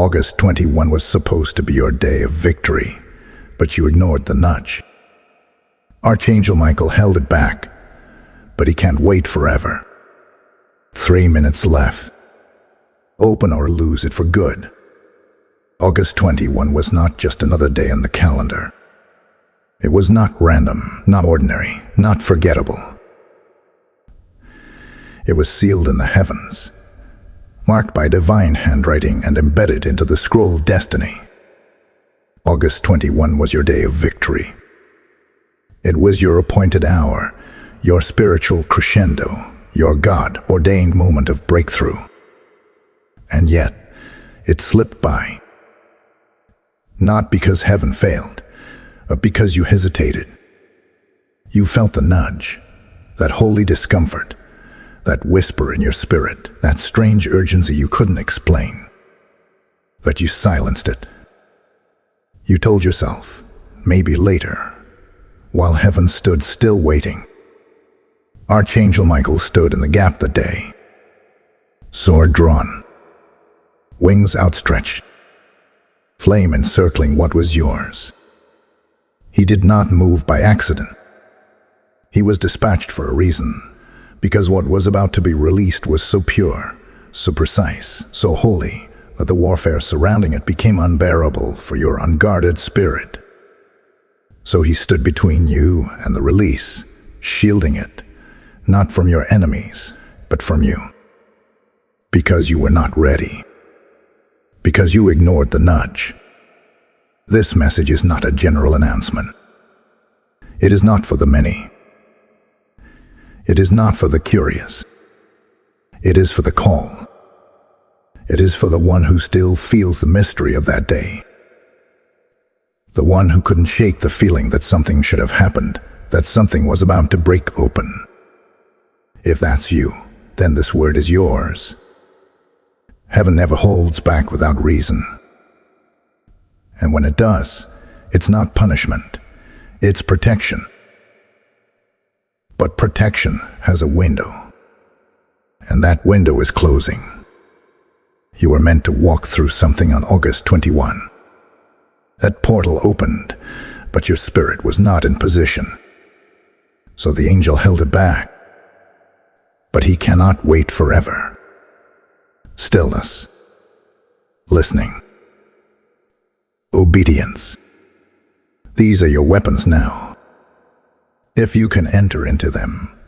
August 21 was supposed to be your day of victory, but you ignored the nudge. Archangel Michael held it back, but he can't wait forever. 3 minutes left. Open or lose it for good. August 21 was not just another day on the calendar. It was not random, not ordinary, not forgettable. It was sealed in the heavens, marked by divine handwriting and embedded into the scroll of destiny. August 21 was your day of victory. It was your appointed hour, your spiritual crescendo, your God-ordained moment of breakthrough. And yet, it slipped by. Not because heaven failed, but because you hesitated. You felt the nudge, that holy discomfort, that whisper in your spirit, that strange urgency you couldn't explain. But you silenced it. You told yourself, maybe later, while heaven stood still waiting. Archangel Michael stood in the gap that day, sword drawn, wings outstretched, flame encircling what was yours. He did not move by accident. He was dispatched for a reason, because what was about to be released was so pure, so precise, so holy, that the warfare surrounding it became unbearable for your unguarded spirit. So he stood between you and the release, shielding it, not from your enemies, but from you. Because you were not ready. Because you ignored the nudge. This message is not a general announcement. It is not for the many. It is not for the curious. It is for the call. It is for the one who still feels the mystery of that day. The one who couldn't shake the feeling that something should have happened, that something was about to break open. If that's you, then this word is yours. Heaven never holds back without reason. And when it does, it's not punishment, it's protection. But protection has a window, and that window is closing. You were meant to walk through something on August 21. That portal opened, but your spirit was not in position. So the angel held it back. But he cannot wait forever. Stillness. Listening. Obedience. These are your weapons now. If you can enter into them,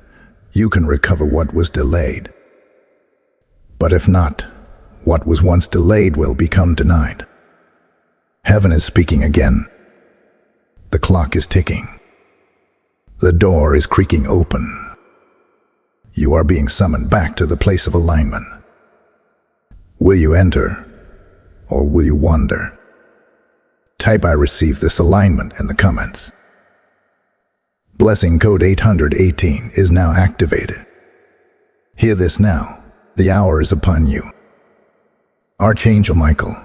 you can recover what was delayed. But if not, what was once delayed will become denied. Heaven is speaking again. The clock is ticking. The door is creaking open. You are being summoned back to the place of alignment. Will you enter, or will you wander? Type "I receive this alignment" in the comments. Blessing code 818 is now activated. Hear this now. The hour is upon you. Archangel Michael,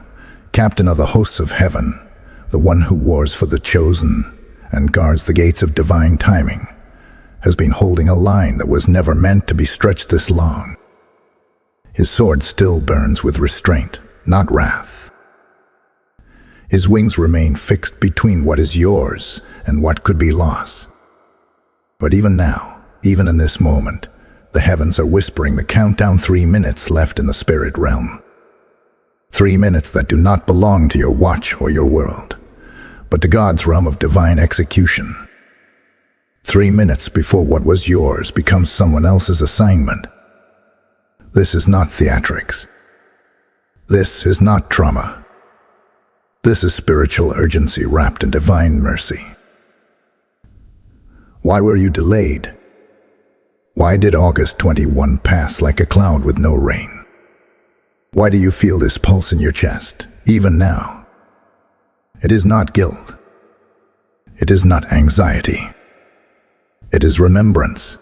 captain of the hosts of heaven, the one who wars for the chosen and guards the gates of divine timing, has been holding a line that was never meant to be stretched this long. His sword still burns with restraint, not wrath. His wings remain fixed between what is yours and what could be lost. But even now, even in this moment, the heavens are whispering the countdown. 3 minutes left in the spirit realm. 3 minutes that do not belong to your watch or your world, but to God's realm of divine execution. 3 minutes before what was yours becomes someone else's assignment. This is not theatrics. This is not trauma. This is spiritual urgency wrapped in divine mercy. Why were you delayed? Why did August 21 pass like a cloud with no rain? Why do you feel this pulse in your chest, even now? It is not guilt. It is not anxiety. It is remembrance.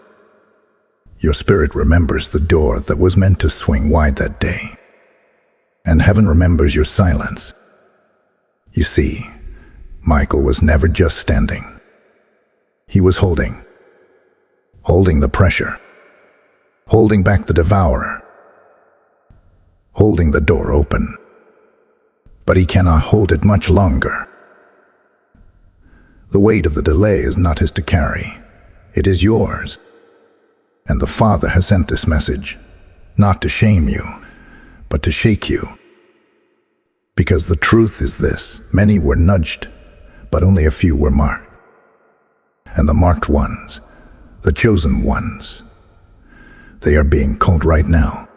Your spirit remembers the door that was meant to swing wide that day. And heaven remembers your silence. You see, Michael was never just standing. He was holding the pressure, holding back the devourer, holding the door open. but he cannot hold it much longer. The weight of the delay is not his to carry. It is yours. And the Father has sent this message, not to shame you, but to shake you. Because the truth is this: many were nudged, but only a few were marked. And the marked ones, the chosen ones, they are being called right now.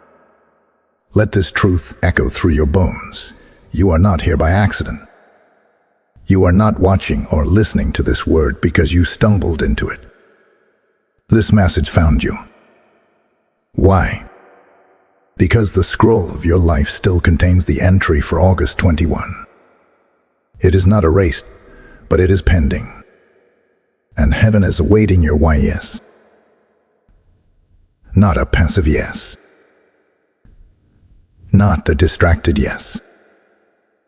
Let this truth echo through your bones. You are not here by accident. You are not watching or listening to this word because you stumbled into it. This message found you. Why? Because the scroll of your life still contains the entry for August 21. It is not erased, but it is pending. And heaven is awaiting your why yes. Not a passive yes. Not a distracted yes.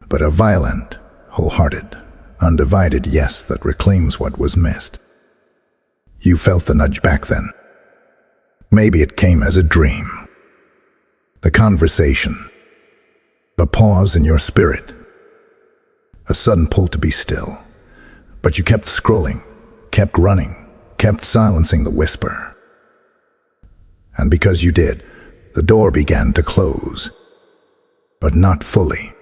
But a violent, wholehearted, undivided yes that reclaims what was missed. You felt the nudge back then. Maybe it came as a dream. The conversation. A pause in your spirit. A sudden pull to be still. But you kept scrolling, kept running, kept silencing the whisper. And because you did, the door began to close. But not fully.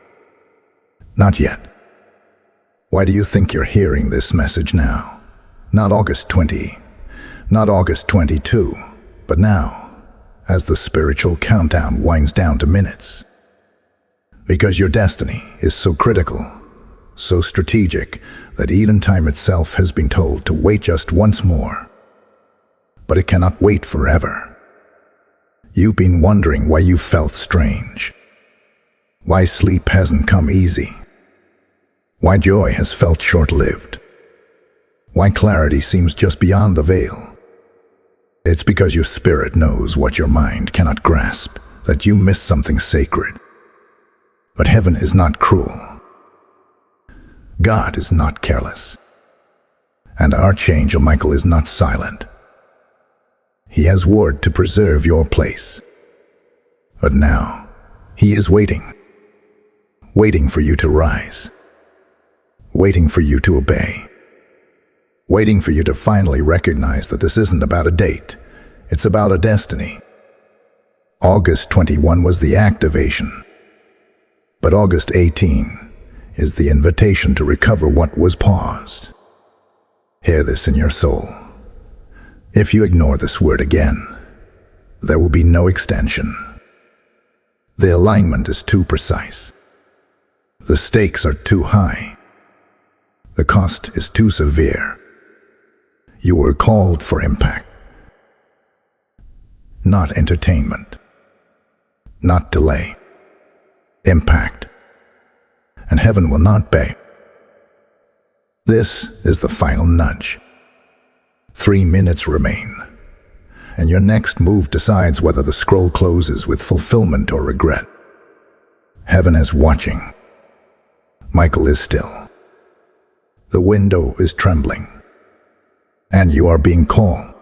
Not yet. Why do you think you're hearing this message now? Not August 20, not August 22, but now, as the spiritual countdown winds down to minutes. Because your destiny is so critical, so strategic, that even time itself has been told to wait just once more. But it cannot wait forever. You've been wondering why you felt strange. Why sleep hasn't come easy. Why joy has felt short-lived. Why clarity seems just beyond the veil. It's because your spirit knows what your mind cannot grasp, that you missed something sacred. But heaven is not cruel. God is not careless. And Archangel Michael is not silent. He has word to preserve your place. But now, he is waiting. Waiting for you to rise. Waiting for you to obey. Waiting for you to finally recognize that this isn't about a date. It's about a destiny. August 21 was the activation. But August 18 is the invitation to recover what was paused. Hear this in your soul. If you ignore this word again, there will be no extension. The alignment is too precise. The stakes are too high. The cost is too severe. You were called for impact. Not entertainment. Not delay. Impact. And heaven will not beg. This is the final nudge. 3 minutes remain. And your next move decides whether the scroll closes with fulfillment or regret. Heaven is watching. Michael is still. The window is trembling. And you are being called.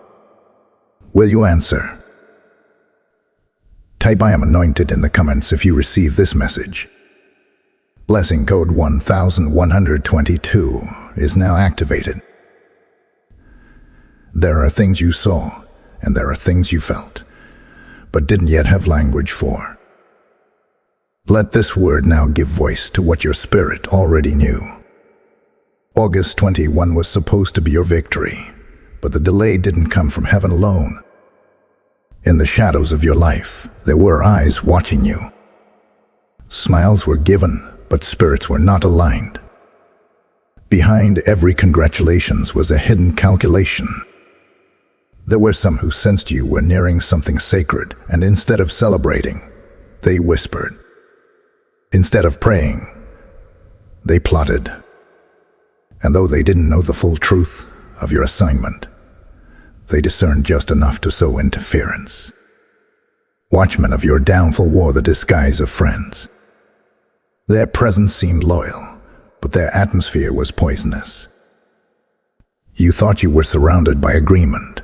Will you answer? Type "I am anointed" in the comments if you receive this message. Blessing code 1122 is now activated. There are things you saw, and there are things you felt, but didn't yet have language for. Let this word now give voice to what your spirit already knew. August 21 was supposed to be your victory, but the delay didn't come from heaven alone. In the shadows of your life, there were eyes watching you. Smiles were given, but spirits were not aligned. Behind every congratulations was a hidden calculation. There were some who sensed you were nearing something sacred, and instead of celebrating, they whispered. Instead of praying, they plotted. And though they didn't know the full truth of your assignment, they discerned just enough to sow interference. Watchmen of your downfall wore the disguise of friends. Their presence seemed loyal, but their atmosphere was poisonous. You thought you were surrounded by agreement,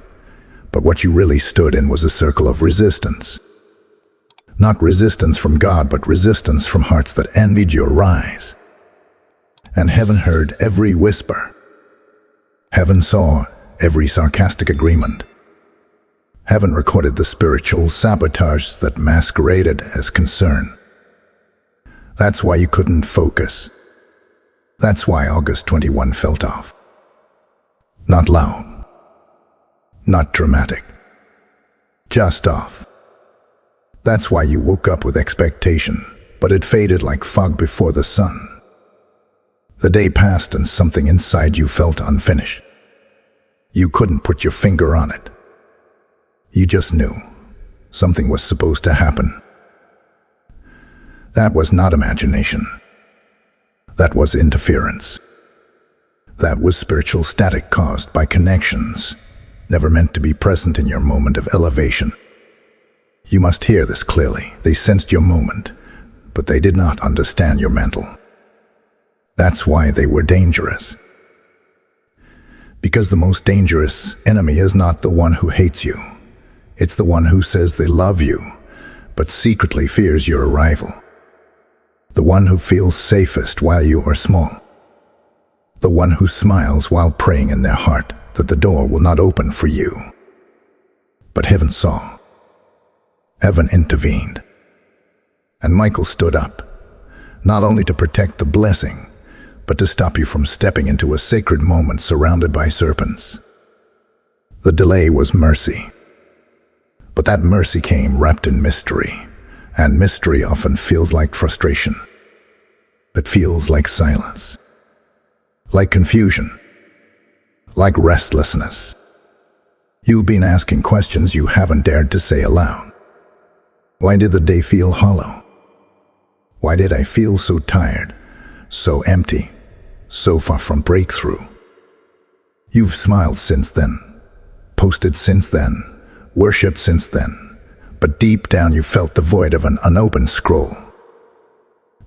but what you really stood in was a circle of resistance. Not resistance from God, but resistance from hearts that envied your rise. and heaven heard every whisper. Heaven saw every sarcastic agreement. Heaven recorded the spiritual sabotage that masqueraded as concern. That's why you couldn't focus. That's why August 21 felt off. Not loud, not dramatic, just off. That's why you woke up with expectation, but it faded like fog before the sun. The day passed and something inside you felt unfinished. You couldn't put your finger on it. You just knew something was supposed to happen. That was not imagination. That was interference. That was spiritual static caused by connections, never meant to be present in your moment of elevation. You must hear this clearly. They sensed your moment, but they did not understand your mental. That's why they were dangerous. Because the most dangerous enemy is not the one who hates you. It's the one who says they love you, but secretly fears your arrival. The one who feels safest while you are small. The one who smiles while praying in their heart that the door will not open for you. But heaven saw. Heaven intervened. And Michael stood up, not only to protect the blessing, but to stop you from stepping into a sacred moment surrounded by serpents. The delay was mercy. But that mercy came wrapped in mystery, and mystery often feels like frustration. It feels like silence, like confusion, like restlessness. You've been asking questions you haven't dared to say aloud. Why did the day feel hollow? Why did I feel so tired, so empty, so far from breakthrough? You've smiled since then, posted since then, worshipped since then, but deep down you felt the void of an unopened scroll.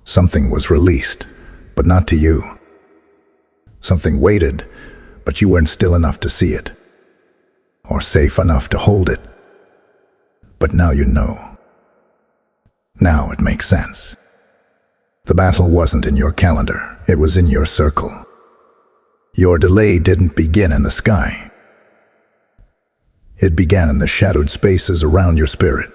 Something was released, but not to you. Something waited, but you weren't still enough to see it, or safe enough to hold it. But now you know. Now it makes sense. The battle wasn't in your calendar, it was in your circle. Your delay didn't begin in the sky. It began in the shadowed spaces around your spirit,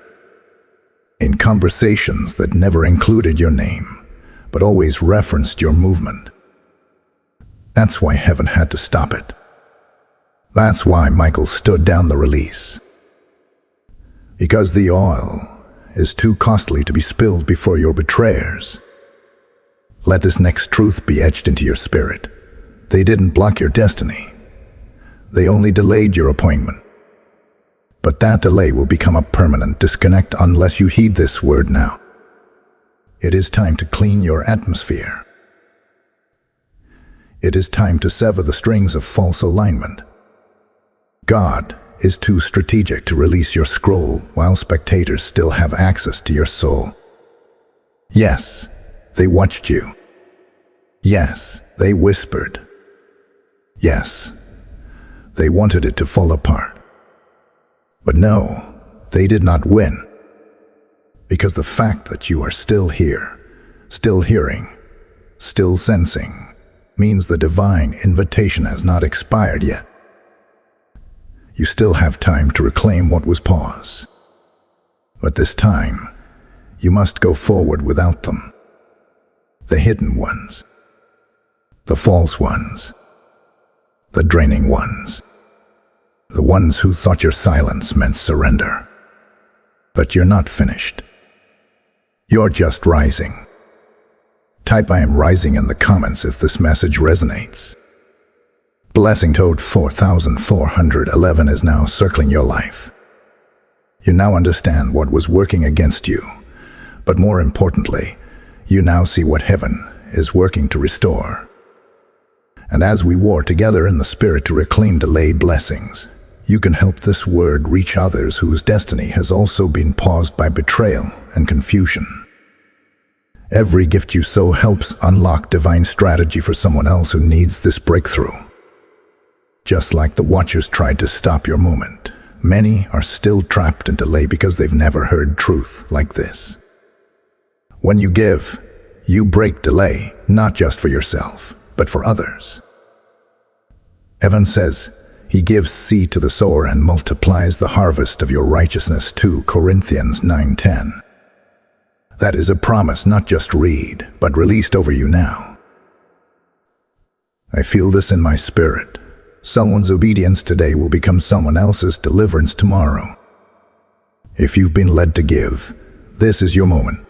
in conversations that never included your name, but always referenced your movement. That's why heaven had to stop it. That's why Michael stood down the release. Because the oil is too costly to be spilled before your betrayers. Let this next truth be etched into your spirit. They didn't block your destiny. They only delayed your appointment. But that delay will become a permanent disconnect unless you heed this word now. It is time to clean your atmosphere. It is time to sever the strings of false alignment. God is too strategic to release your scroll while spectators still have access to your soul. Yes, they watched you. Yes, they whispered. Yes, they wanted it to fall apart. But no, they did not win. Because the fact that you are still here, still hearing, still sensing, means the divine invitation has not expired yet. You still have time to reclaim what was paused. But this time, you must go forward without them. The hidden ones, the false ones, the draining ones, the ones who thought your silence meant surrender. But you're not finished. You're just rising. Type "I am rising" in the comments if this message resonates. Blessing code 4411 is now circling your life. You now understand what was working against you, but more importantly, you now see what heaven is working to restore. And as we war together in the spirit to reclaim delayed blessings, you can help this word reach others whose destiny has also been paused by betrayal and confusion. Every gift you sow helps unlock divine strategy for someone else who needs this breakthrough. Just like the watchers tried to stop your moment, many are still trapped in delay because they've never heard truth like this. When you give, you break delay, not just for yourself, but for others. Heaven says, He gives seed to the sower and multiplies the harvest of your righteousness, 2 Corinthians 9:10. That is a promise not just read, but released over you now. I feel this in my spirit. Someone's obedience today will become someone else's deliverance tomorrow. If you've been led to give, this is your moment.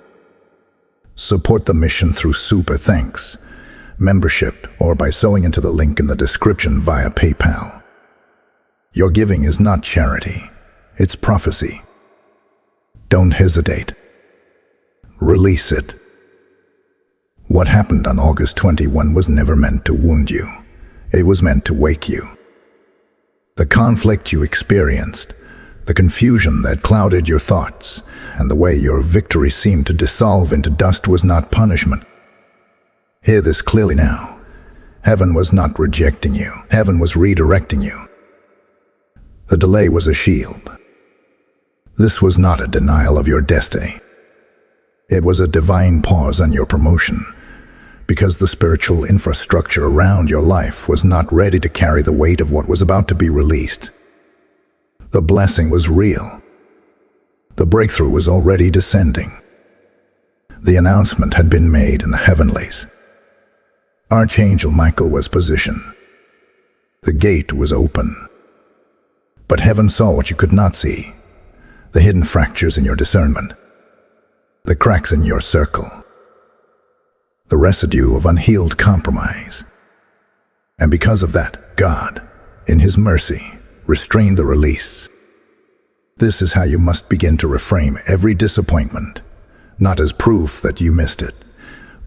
Support the mission through super thanks, membership, or by sewing into the link in the description via PayPal. Your giving is not charity, it's prophecy. Don't hesitate. Release it. What happened on August 21 was never meant to wound you. It was meant to wake you. The conflict you experienced, the confusion that clouded your thoughts, and the way your victory seemed to dissolve into dust was not punishment. Hear this clearly now. Heaven was not rejecting you. Heaven was redirecting you. The delay was a shield. This was not a denial of your destiny. It was a divine pause on your promotion, because the spiritual infrastructure around your life was not ready to carry the weight of what was about to be released. The blessing was real. The breakthrough was already descending. The announcement had been made in the heavenlies. Archangel Michael was positioned. The gate was open. But heaven saw what you could not see, the hidden fractures in your discernment, the cracks in your circle, the residue of unhealed compromise. And because of that, God, in His mercy, restrained the release. This is how you must begin to reframe every disappointment, not as proof that you missed it,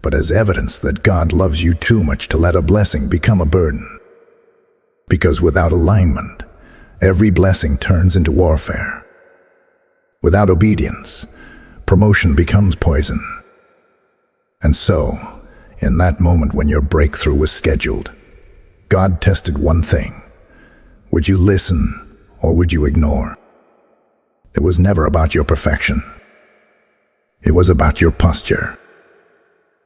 but as evidence that God loves you too much to let a blessing become a burden. Because without alignment, every blessing turns into warfare. Without obedience, promotion becomes poison. And so, in that moment when your breakthrough was scheduled, God tested one thing. Would you listen or would you ignore? It was never about your perfection. It was about your posture.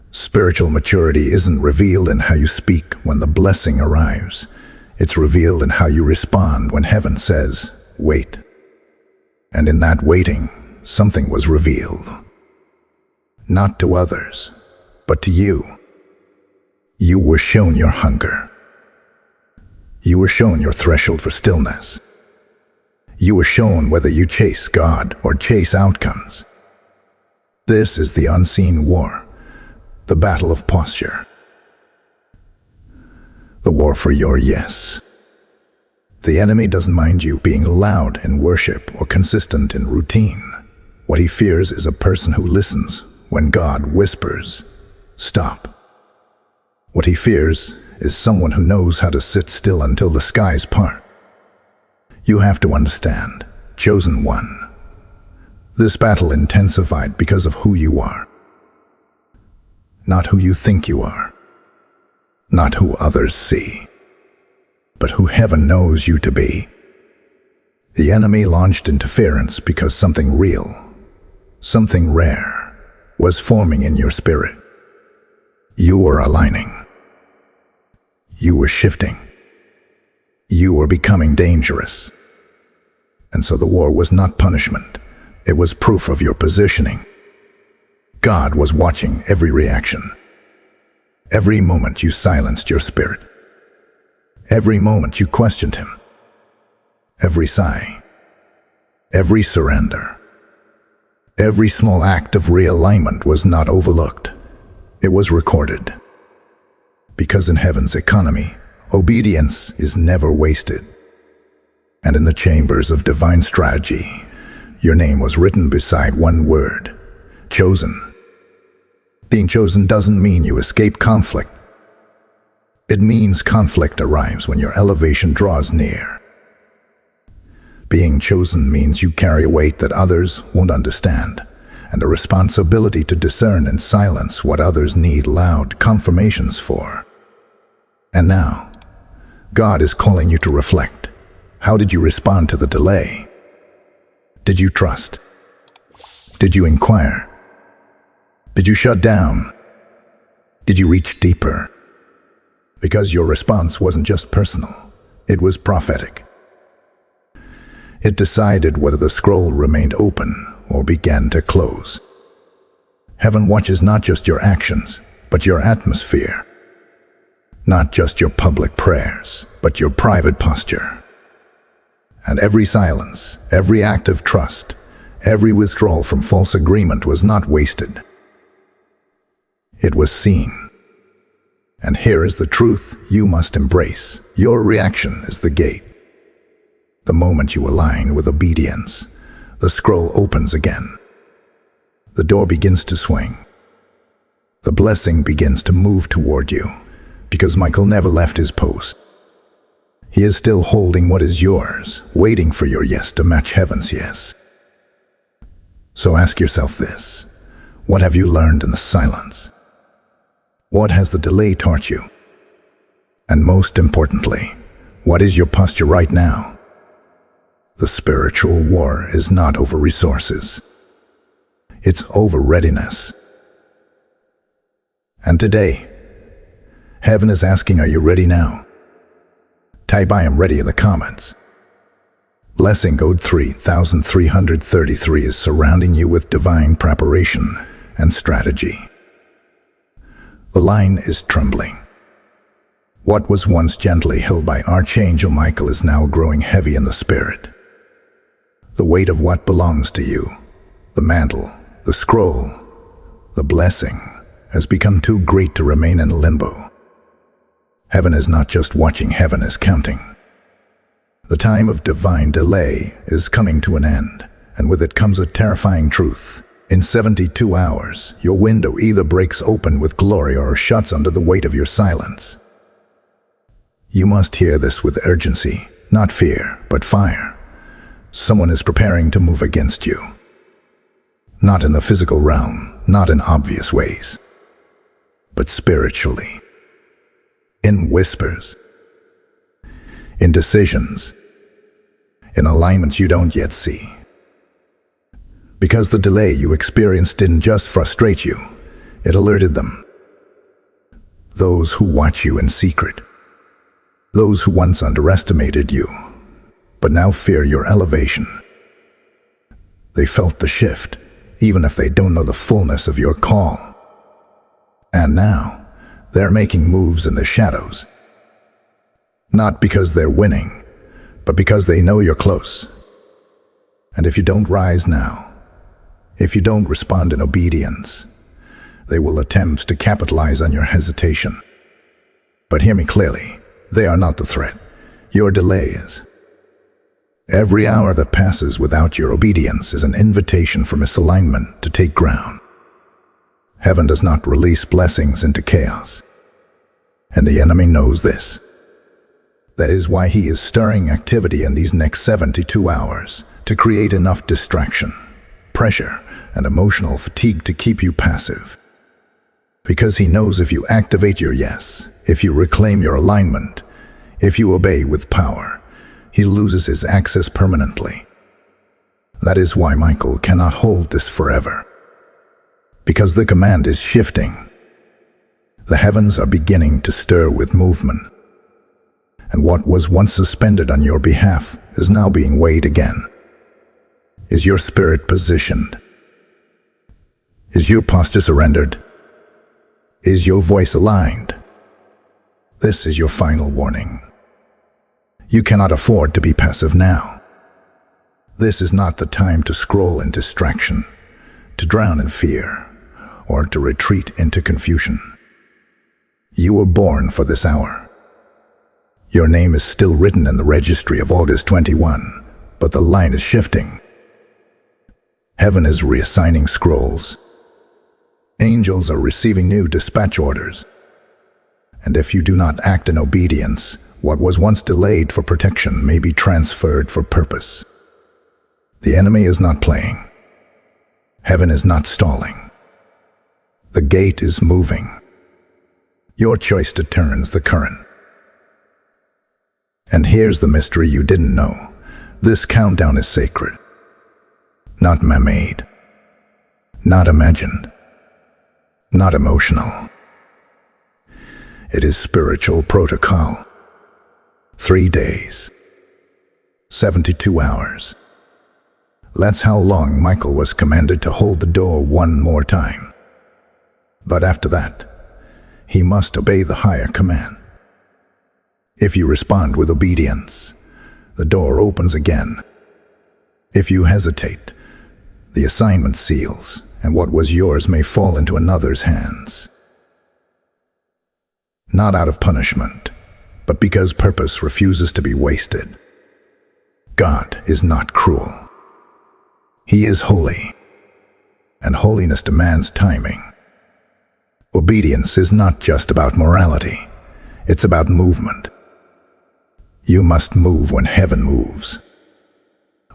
Spiritual maturity isn't revealed in how you speak when the blessing arrives. It's revealed in how you respond when heaven says, wait. And in that waiting, something was revealed. Not to others, but to you. You were shown your hunger. You were shown your threshold for stillness. You were shown whether you chase God or chase outcomes. This is the unseen war, the battle of posture. The war for your yes. The enemy doesn't mind you being loud in worship or consistent in routine. What he fears is a person who listens when God whispers, stop. What he fears is someone who knows how to sit still until the skies part. You have to understand, chosen one. This battle intensified because of who you are. Not who you think you are. Not who others see, but who heaven knows you to be. The enemy launched interference because something real, something rare, was forming in your spirit. You were aligning. You were shifting. You were becoming dangerous. And so the war was not punishment. It was proof of your positioning. God was watching every reaction. Every moment you silenced your spirit. Every moment you questioned Him. Every sigh. Every surrender. Every small act of realignment was not overlooked. It was recorded. Because in heaven's economy, obedience is never wasted. And in the chambers of divine strategy, your name was written beside one word, chosen. Being chosen doesn't mean you escape conflict. It means conflict arrives when your elevation draws near. Being chosen means you carry a weight that others won't understand, and a responsibility to discern in silence what others need loud confirmations for. And now, God is calling you to reflect. How did you respond to the delay? Did you trust? Did you inquire? Did you shut down? Did you reach deeper? Because your response wasn't just personal, it was prophetic. It decided whether the scroll remained open or began to close. Heaven watches not just your actions, but your atmosphere. Not just your public prayers, but your private posture. And every silence, every act of trust, every withdrawal from false agreement was not wasted. It was seen. And here is the truth you must embrace. Your reaction is the gate. The moment you align with obedience, the scroll opens again. The door begins to swing. The blessing begins to move toward you, because Michael never left his post. He is still holding what is yours, waiting for your yes to match heaven's yes. So ask yourself this: what have you learned in the silence? What has the delay taught you? And most importantly, what is your posture right now? The spiritual war is not over resources. It's over readiness. And today, heaven is asking, are you ready now? Type "I am ready" in the comments. Blessing code 3333 is surrounding you with divine preparation and strategy. The line is trembling. What was once gently held by Archangel Michael is now growing heavy in the spirit. The weight of what belongs to you, the mantle, the scroll, the blessing, has become too great to remain in limbo. Heaven is not just watching, heaven is counting. The time of divine delay is coming to an end, and with it comes a terrifying truth. In 72 hours, your window either breaks open with glory or shuts under the weight of your silence. You must hear this with urgency, not fear, but fire. Someone is preparing to move against you. Not in the physical realm, not in obvious ways, but spiritually. In whispers, in decisions, in alignments you don't yet see. Because the delay you experienced didn't just frustrate you, it alerted them. Those who watch you in secret. Those who once underestimated you, but now fear your elevation. They felt the shift, even if they don't know the fullness of your call. And now, they're making moves in the shadows. Not because they're winning, but because they know you're close. And if you don't rise now, if you don't respond in obedience, they will attempt to capitalize on your hesitation. But hear me clearly, they are not the threat. Your delay is. Every hour that passes without your obedience is an invitation for misalignment to take ground. Heaven does not release blessings into chaos. And the enemy knows this. That is why he is stirring activity in these next 72 hours to create enough distraction, pressure, and emotional fatigue to keep you passive. Because he knows if you activate your yes, if you reclaim your alignment, if you obey with power, he loses his access permanently. That is why Michael cannot hold this forever. Because the command is shifting. The heavens are beginning to stir with movement. And what was once suspended on your behalf is now being weighed again. Is your spirit positioned? Is your posture surrendered? Is your voice aligned? This is your final warning. You cannot afford to be passive now. This is not the time to scroll in distraction, to drown in fear, or to retreat into confusion. You were born for this hour. Your name is still written in the registry of August 21, but the line is shifting. Heaven is reassigning scrolls. Angels are receiving new dispatch orders. And if you do not act in obedience, what was once delayed for protection may be transferred for purpose. The enemy is not playing. Heaven is not stalling. The gate is moving. Your choice determines the current. And here's the mystery you didn't know. This countdown is sacred. Not man-made. Not imagined. Not emotional. It is spiritual protocol. 3 days. 72 hours. That's how long Michael was commanded to hold the door one more time. But after that, he must obey the higher command. If you respond with obedience, the door opens again. If you hesitate, the assignment seals, and what was yours may fall into another's hands. Not out of punishment, but because purpose refuses to be wasted. God is not cruel. He is holy, and holiness demands timing. Obedience is not just about morality, it's about movement. You must move when heaven moves,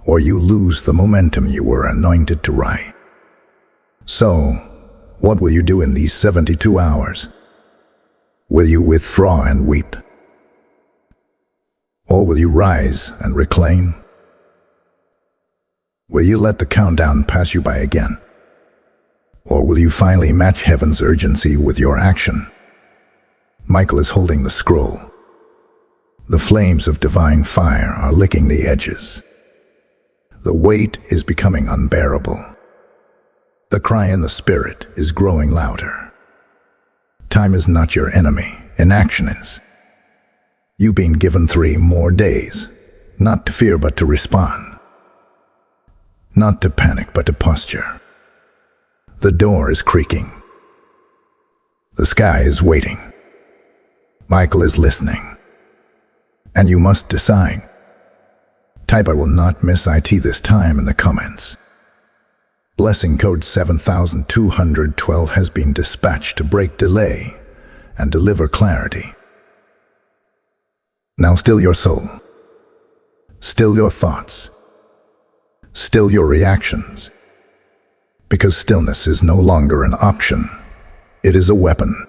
or you lose the momentum you were anointed to ride. So, what will you do in these 72 hours? Will you withdraw and weep? Or will you rise and reclaim? Will you let the countdown pass you by again? Or will you finally match heaven's urgency with your action? Michael is holding the scroll. The flames of divine fire are licking the edges. The weight is becoming unbearable. The cry in the spirit is growing louder. Time is not your enemy, inaction is. You've been given 3 more days, not to fear but to respond. Not to panic but to posture. The door is creaking. The sky is waiting. Michael is listening. And you must decide. Type "I will not miss IT" this time in the comments. Blessing code 7212 has been dispatched to break delay and deliver clarity. Now still your soul. Still your thoughts. Still your reactions. Because stillness is no longer an option. It is a weapon.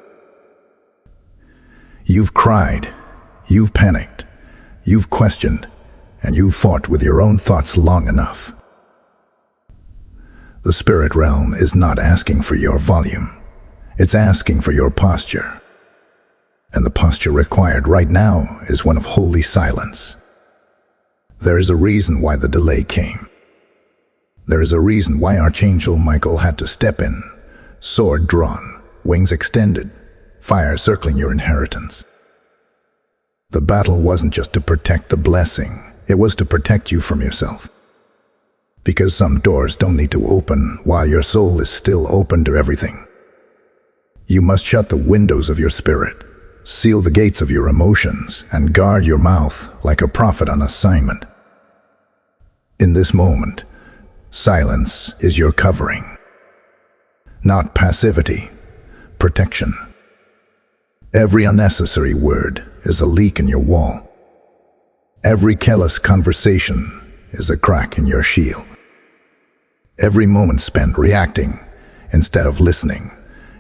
You've cried. You've panicked. You've questioned. And you've fought with your own thoughts long enough. The spirit realm is not asking for your volume. It's asking for your posture. And the posture required right now is one of holy silence. There is a reason why the delay came. There is a reason why Archangel Michael had to step in, sword drawn, wings extended, fire circling your inheritance. The battle wasn't just to protect the blessing, it was to protect you from yourself. Because some doors don't need to open while your soul is still open to everything. You must shut the windows of your spirit, seal the gates of your emotions, and guard your mouth like a prophet on assignment. In this moment, silence is your covering. Not passivity, protection. Every unnecessary word is a leak in your wall. Every careless conversation is a crack in your shield. Every moment spent reacting instead of listening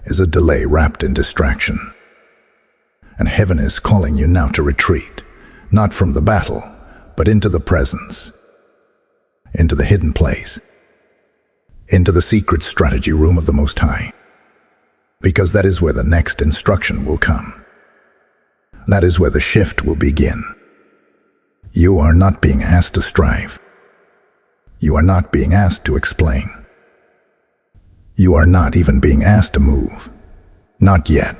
is a delay wrapped in distraction. And heaven is calling you now to retreat, not from the battle, but into the presence, into the hidden place, into the secret strategy room of the Most High. Because that is where the next instruction will come. That is where the shift will begin. You are not being asked to strive. You are not being asked to explain. You are not even being asked to move. Not yet.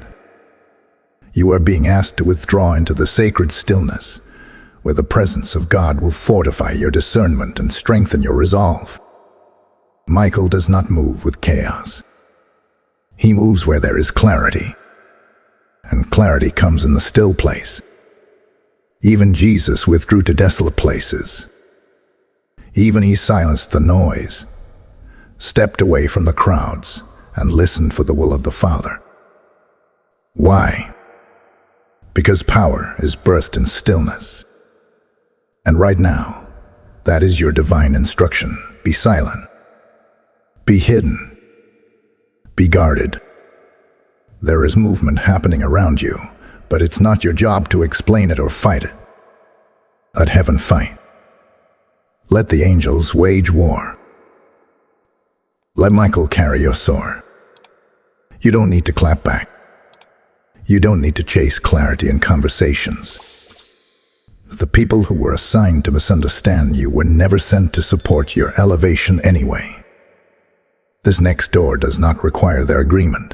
You are being asked to withdraw into the sacred stillness, where the presence of God will fortify your discernment and strengthen your resolve. Michael does not move with chaos. He moves where there is clarity. And clarity comes in the still place. Even Jesus withdrew to desolate places. Even he silenced the noise, stepped away from the crowds, and listened for the will of the Father. Why? Because power is birthed in stillness. And right now, that is your divine instruction. Be silent. Be hidden. Be guarded. There is movement happening around you, but it's not your job to explain it or fight it. Let heaven fight. Let the angels wage war. Let Michael carry your sword. You don't need to clap back. You don't need to chase clarity in conversations. The people who were assigned to misunderstand you were never sent to support your elevation anyway. This next door does not require their agreement.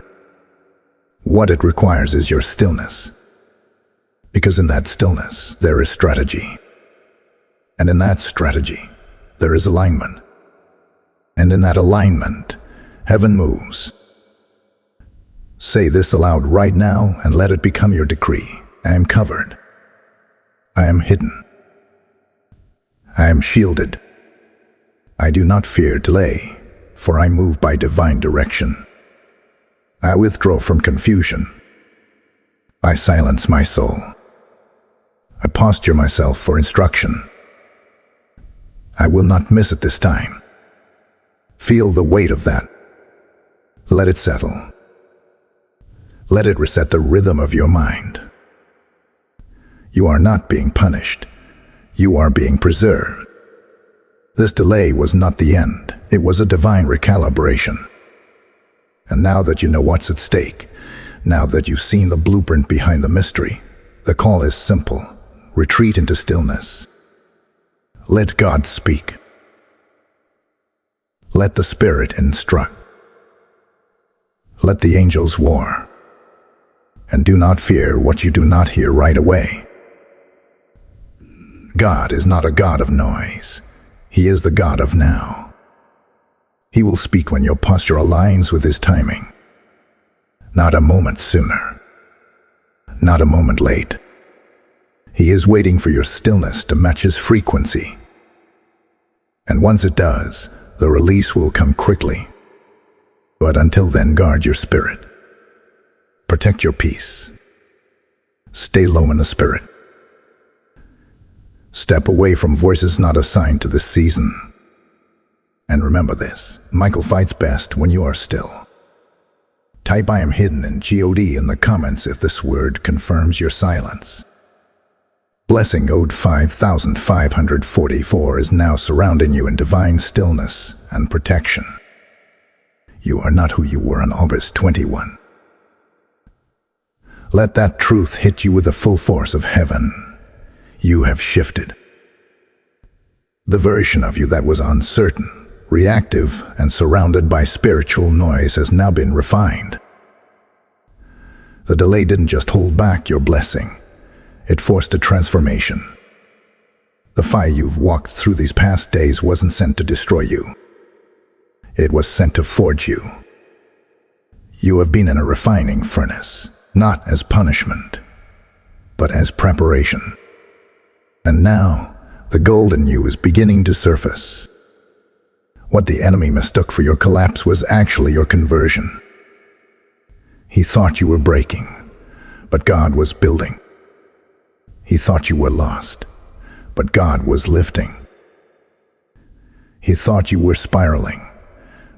What it requires is your stillness. Because in that stillness, there is strategy. And in that strategy, there is alignment. And in that alignment, heaven moves. Say this aloud right now and let it become your decree. I am covered. I am hidden. I am shielded. I do not fear delay, for I move by divine direction. I withdraw from confusion. I silence my soul. I posture myself for instruction. I will not miss it this time. Feel the weight of that. Let it settle. Let it reset the rhythm of your mind. You are not being punished. You are being preserved. This delay was not the end. It was a divine recalibration. And now that you know what's at stake, now that you've seen the blueprint behind the mystery, the call is simple. Retreat into stillness. Let God speak. Let the Spirit instruct. Let the angels war. And do not fear what you do not hear right away. God is not a God of noise. He is the God of now. He will speak when your posture aligns with His timing. Not a moment sooner. Not a moment late. He is waiting for your stillness to match His frequency. And once it does, the release will come quickly. But until then, guard your spirit. Protect your peace. Stay low in the spirit. Step away from voices not assigned to this season. And remember this, Michael fights best when you are still. Type I am hidden in God in the comments if this word confirms your silence. Blessing Ode 5544 is now surrounding you in divine stillness and protection. You are not who you were on August 21. Let that truth hit you with the full force of heaven. You have shifted. The version of you that was uncertain, reactive, and surrounded by spiritual noise has now been refined. The delay didn't just hold back your blessing. It forced a transformation. The fire you've walked through these past days wasn't sent to destroy you. It was sent to forge you. You have been in a refining furnace, not as punishment, but as preparation. And now, the gold in you is beginning to surface. What the enemy mistook for your collapse was actually your conversion. He thought you were breaking, but God was building. He thought you were lost, but God was lifting. He thought you were spiraling,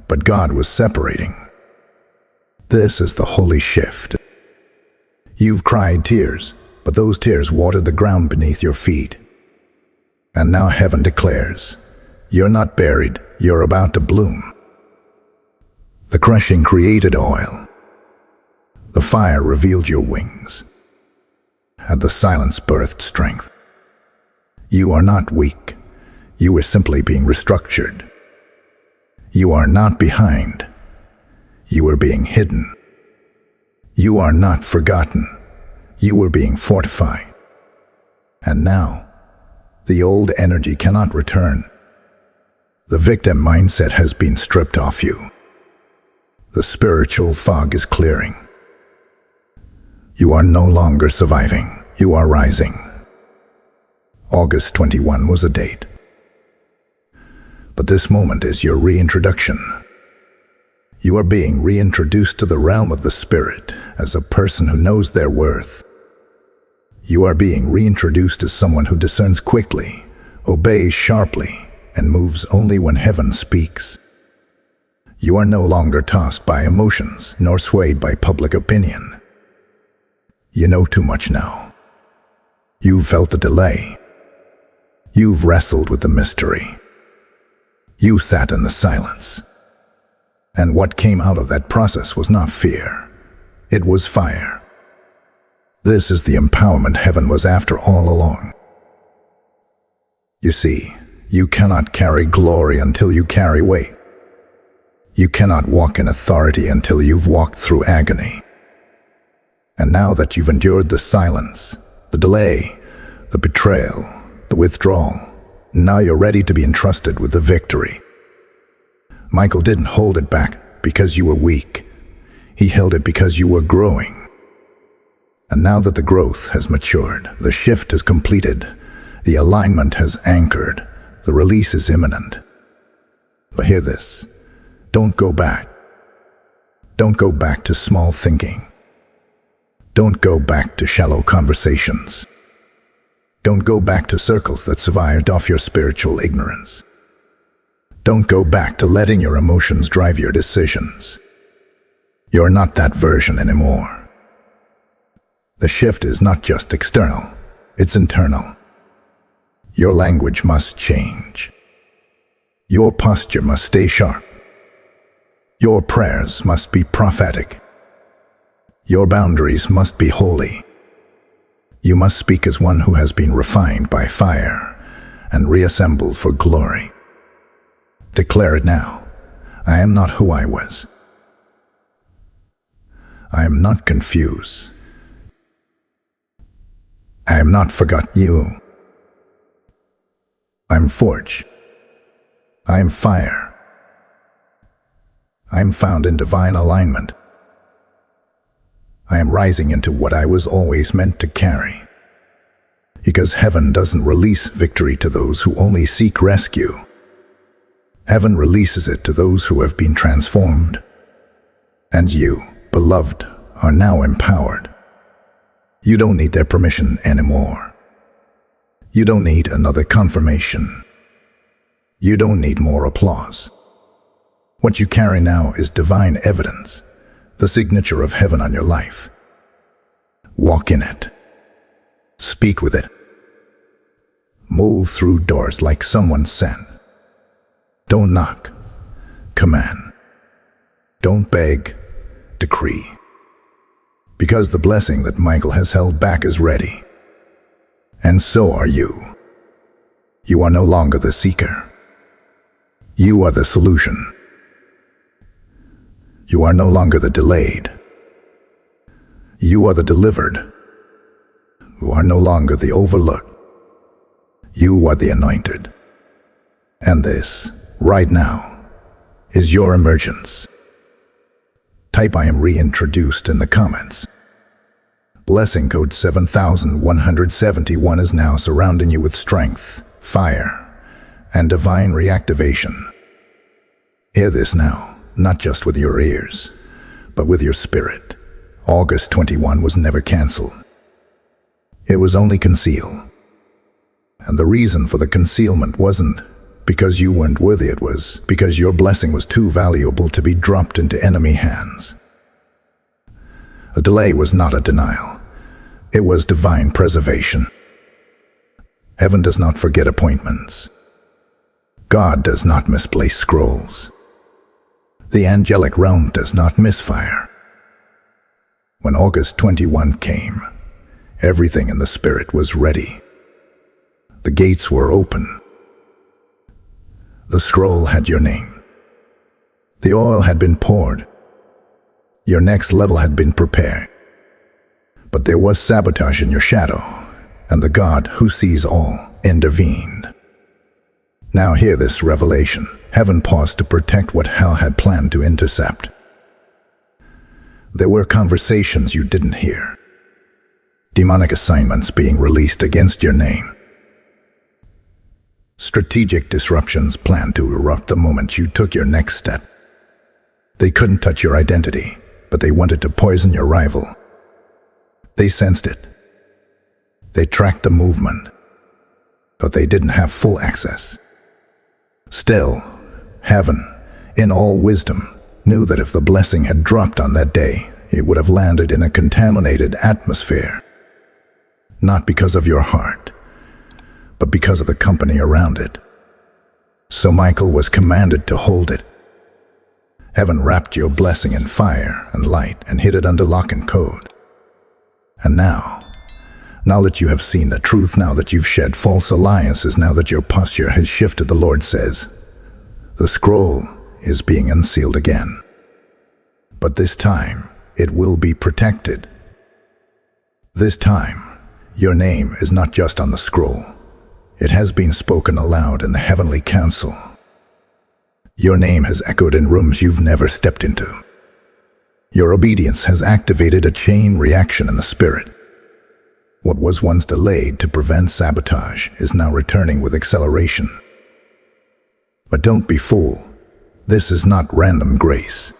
but God was separating. This is the holy shift. You've cried tears, but those tears watered the ground beneath your feet. And now heaven declares, you're not buried, you're about to bloom. The crushing created oil. The fire revealed your wings. And the silence birthed strength. You are not weak. You are simply being restructured. You are not behind. You are being hidden. You are not forgotten. You are being fortified. And now, the old energy cannot return. The victim mindset has been stripped off you. The spiritual fog is clearing. You are no longer surviving. You are rising. August 21 was a date. But this moment is your reintroduction. You are being reintroduced to the realm of the spirit as a person who knows their worth. You are being reintroduced as someone who discerns quickly, obeys sharply, and moves only when heaven speaks. You are no longer tossed by emotions, nor swayed by public opinion. You know too much now. You've felt the delay. You've wrestled with the mystery. You sat in the silence. And what came out of that process was not fear. It was fire. This is the empowerment heaven was after all along. You see, you cannot carry glory until you carry weight. You cannot walk in authority until you've walked through agony. And now that you've endured the silence, the delay, the betrayal, the withdrawal, now you're ready to be entrusted with the victory. Michael didn't hold it back because you were weak. He held it because you were growing. And now that the growth has matured, the shift is completed, the alignment has anchored, the release is imminent. But hear this. Don't go back. Don't go back to small thinking. Don't go back to shallow conversations. Don't go back to circles that survived off your spiritual ignorance. Don't go back to letting your emotions drive your decisions. You're not that version anymore. The shift is not just external, it's internal. Your language must change. Your posture must stay sharp. Your prayers must be prophetic. Your boundaries must be holy. You must speak as one who has been refined by fire and reassembled for glory. Declare it now. I am not who I was. I am not confused. I am not forgot you. I am forged. I am fire. I am found in divine alignment. I am rising into what I was always meant to carry. Because heaven doesn't release victory to those who only seek rescue. Heaven releases it to those who have been transformed. And you, beloved, are now empowered. You don't need their permission anymore. You don't need another confirmation. You don't need more applause. What you carry now is divine evidence, the signature of heaven on your life. Walk in it. Speak with it. Move through doors like someone sent. Don't knock. Command. Don't beg. Decree. Because the blessing that Michael has held back is ready. And so are you. You are no longer the seeker. You are the solution. You are no longer the delayed. You are the delivered. You are no longer the overlooked. You are the anointed. And this, right now, is your emergence. Type I am reintroduced in the comments. Blessing code 7171 is now surrounding you with strength, fire, and divine reactivation. Hear this now, not just with your ears, but with your spirit. August 21 was never canceled. It was only concealed. And the reason for the concealment wasn't because you weren't worthy, it was because your blessing was too valuable to be dropped into enemy hands. A delay was not a denial. It was divine preservation. Heaven does not forget appointments. God does not misplace scrolls. The angelic realm does not misfire. When August 21 came, everything in the spirit was ready. The gates were open. The scroll had your name. The oil had been poured. Your next level had been prepared. But there was sabotage in your shadow, and the God who sees all intervened. Now hear this revelation. Heaven paused to protect what hell had planned to intercept. There were conversations you didn't hear. Demonic assignments being released against your name. Strategic disruptions planned to erupt the moment you took your next step. They couldn't touch your identity, but they wanted to poison your rival. They sensed it. They tracked the movement, but they didn't have full access. Still, heaven, in all wisdom, knew that if the blessing had dropped on that day, it would have landed in a contaminated atmosphere. Not because of your heart, but because of the company around it. So Michael was commanded to hold it. Heaven wrapped your blessing in fire and light and hid it under lock and code. And now, Now that you have seen the truth, now that you've shed false alliances, now that your posture has shifted, the Lord says, the scroll is being unsealed again. But this time, it will be protected. This time, your name is not just on the scroll. It has been spoken aloud in the heavenly council. Your name has echoed in rooms you've never stepped into. Your obedience has activated a chain reaction in the spirit. What was once delayed to prevent sabotage is now returning with acceleration. But don't be fooled. This is not random grace.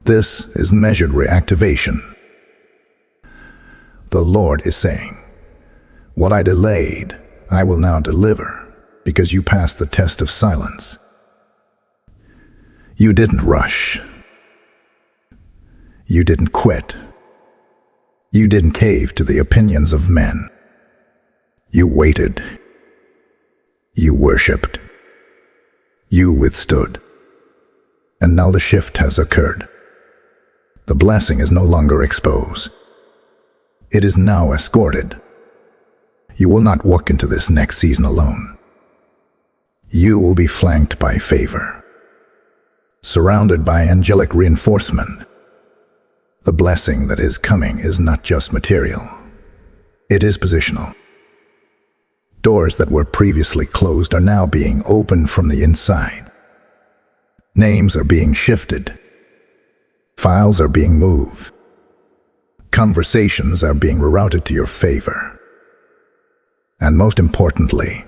This is measured reactivation. The Lord is saying, what I delayed, I will now deliver, because you passed the test of silence. You didn't rush. You didn't quit. You didn't cave to the opinions of men. You waited. You worshipped. You withstood. And now the shift has occurred. The blessing is no longer exposed. It is now escorted. You will not walk into this next season alone. You will be flanked by favor, surrounded by angelic reinforcement. The blessing that is coming is not just material. It is positional. Doors that were previously closed are now being opened from the inside. Names are being shifted. Files are being moved. Conversations are being rerouted to your favor. And most importantly,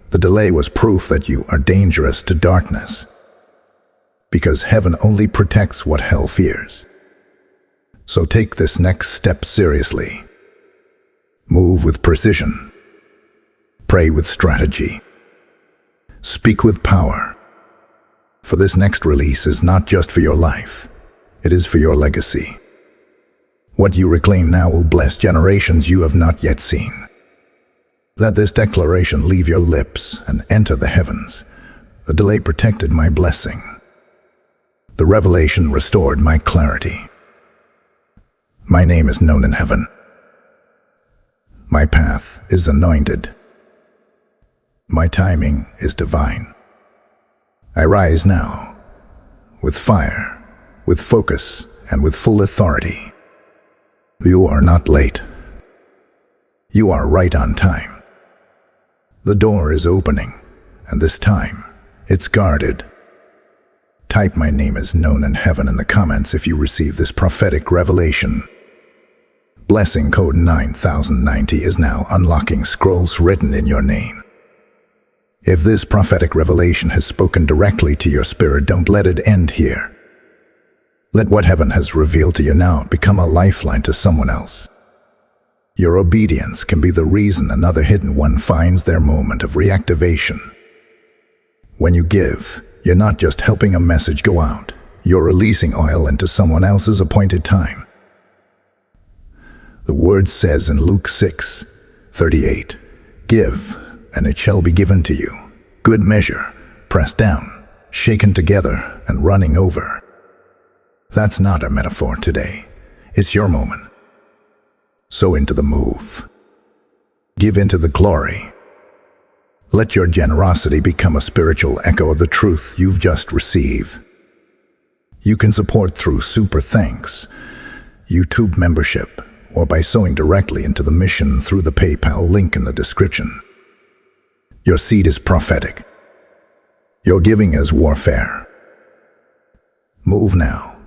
the delay was proof that you are dangerous to darkness. Because heaven only protects what hell fears. So take this next step seriously. Move with precision. Pray with strategy. Speak with power. For this next release is not just for your life. It is for your legacy. What you reclaim now will bless generations you have not yet seen. Let this declaration leave your lips and enter the heavens. The delay protected my blessing. The revelation restored my clarity. My name is known in heaven. My path is anointed. My timing is divine. I rise now, with fire, with focus, and with full authority. You are not late. You are right on time. The door is opening, and this time, it's guarded. Type "My name is known in heaven" in the comments if you receive this prophetic revelation. Blessing code 9090 is now unlocking scrolls written in your name. If this prophetic revelation has spoken directly to your spirit, don't let it end here. Let what heaven has revealed to you now become a lifeline to someone else. Your obedience can be the reason another hidden one finds their moment of reactivation. When you give, you're not just helping a message go out, you're releasing oil into someone else's appointed time. The word says in Luke 6:38, "Give, and it shall be given to you. Good measure, pressed down, shaken together, and running over." That's not a metaphor today. It's your moment. Sow into the move. Give into the glory. Let your generosity become a spiritual echo of the truth you've just received. You can support through Super Thanks, YouTube membership, or by sowing directly into the mission through the PayPal link in the description. Your seed is prophetic. Your giving is warfare. Move now,